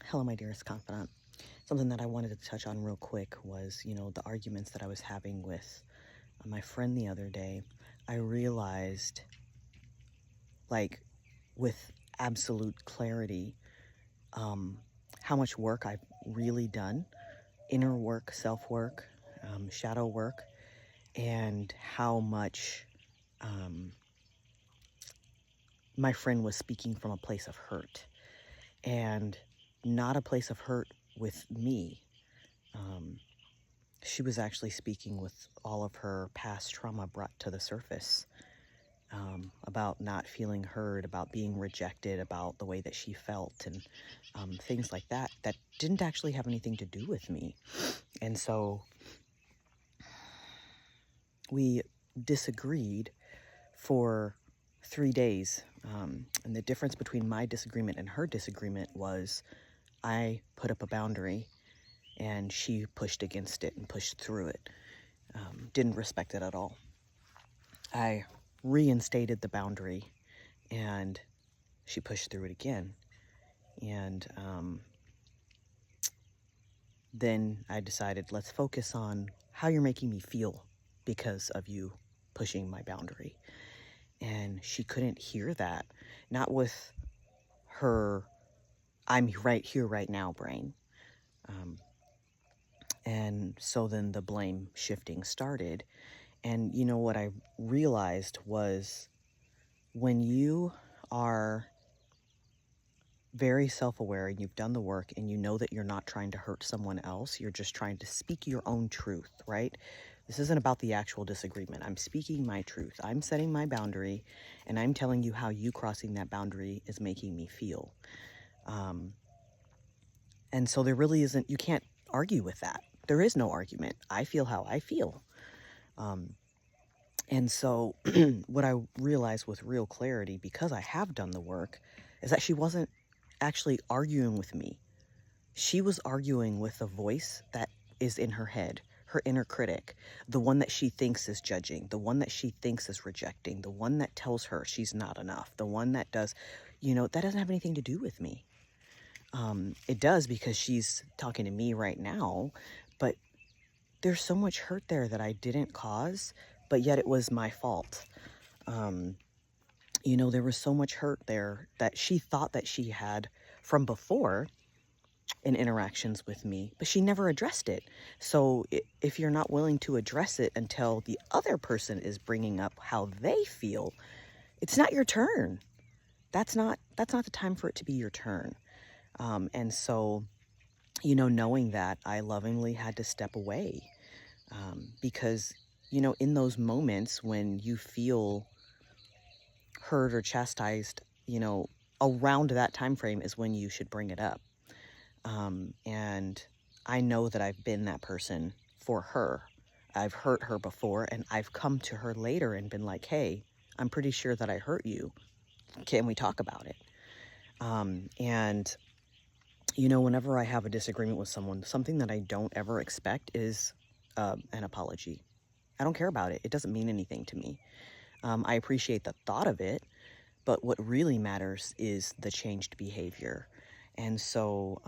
Hello, my dearest confidant. Something that I wanted to touch on real quick was, the arguments that I was having with my friend the other day. I realized, like, with absolute clarity, um, how much work I've really done, inner work, self-work, shadow work, and how much my friend was speaking from a place of hurt, and not a place of hurt with me. She was actually speaking with all of her past trauma brought to the surface, about not feeling heard, about being rejected, about the way that she felt, and things like that, that didn't actually have anything to do with me. And so we disagreed for 3 days. And the difference between my disagreement and her disagreement was I put up a boundary and she pushed against it and pushed through it. Didn't respect it at all. I reinstated the boundary and she pushed through it again. And then I decided, let's focus on how you're making me feel because of you pushing my boundary. And she couldn't hear that, not with her I'm right here, right now brain. And so then the blame shifting started. And what I realized was, when you are very self-aware and you've done the work and you know that you're not trying to hurt someone else, you're just trying to speak your own truth, right? This isn't about the actual disagreement. I'm speaking my truth. I'm setting my boundary and I'm telling you how you crossing that boundary is making me feel. And so there really isn't, you can't argue with that. There is no argument. I feel how I feel. And so what I realized with real clarity, because I have done the work, is that she wasn't actually arguing with me. She was arguing with a voice that is in her head, her inner critic, the one that she thinks is judging, the one that she thinks is rejecting, the one that tells her she's not enough, the one that does, that doesn't have anything to do with me. It does, because she's talking to me right now, but there's so much hurt there that I didn't cause, but yet it was my fault. There was so much hurt there that she thought that she had from before in interactions with me, but she never addressed it. So if you're not willing to address it until the other person is bringing up how they feel, it's not your turn. That's not the time for it to be your turn. And so, knowing that, I lovingly had to step away, because, in those moments when you feel hurt or chastised, around that time frame is when you should bring it up. And I know that I've been that person for her. I've hurt her before, and I've come to her later and been like, hey, I'm pretty sure that I hurt you. Can we talk about it? And whenever I have a disagreement with someone, something that I don't ever expect is an apology. I don't care about it. It doesn't mean anything to me. I appreciate the thought of it, but what really matters is the changed behavior. And so,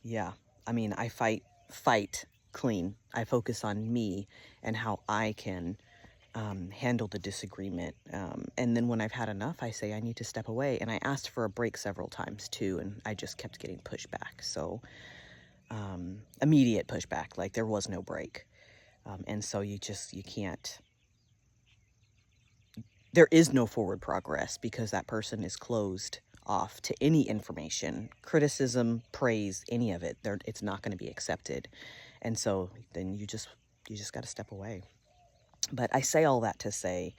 yeah, I mean, I fight clean. I focus on me and how I can handle the disagreement. And then when I've had enough, I say I need to step away. And I asked for a break several times too, and I just kept getting pushback. So immediate pushback, like there was no break. And so you can't, there is no forward progress, because that person is closed off to any information, criticism, praise, any of it. It's not going to be accepted. And so then you just got to step away. But I say all that to say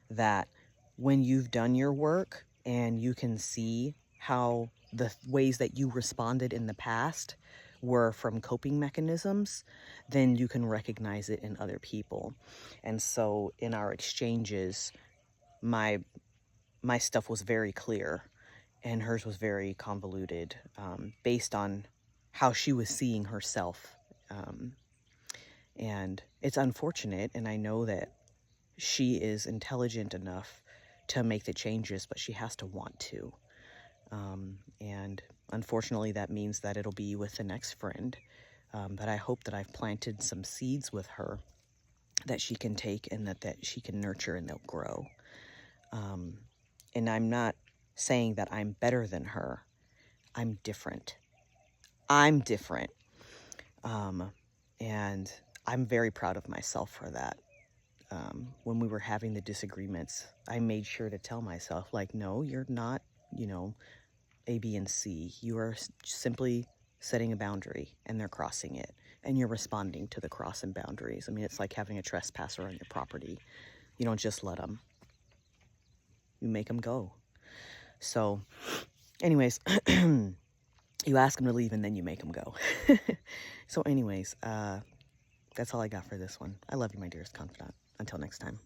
that when you've done your work and you can see how the ways that you responded in the past were from coping mechanisms, then you can recognize it in other people. And so in our exchanges, my stuff was very clear and hers was very convoluted, based on how she was seeing herself. And it's unfortunate, and I know that she is intelligent enough to make the changes, but she has to want to. And unfortunately, that means that it'll be with the next friend. But I hope that I've planted some seeds with her that she can take and that she can nurture and they'll grow. And I'm not saying that I'm better than her. I'm different. I'm different. And I'm very proud of myself for that. When we were having the disagreements, I made sure to tell myself, like, no, you're not, you know, A, B, and C. You are simply setting a boundary and they're crossing it. And you're responding to the cross and boundaries. I mean, it's like having a trespasser on your property. You don't just let them. You make them go. So, anyways, you ask them to leave and then you make them go. So anyways, that's all I got for this one. I love you, my dearest confidant. Until next time.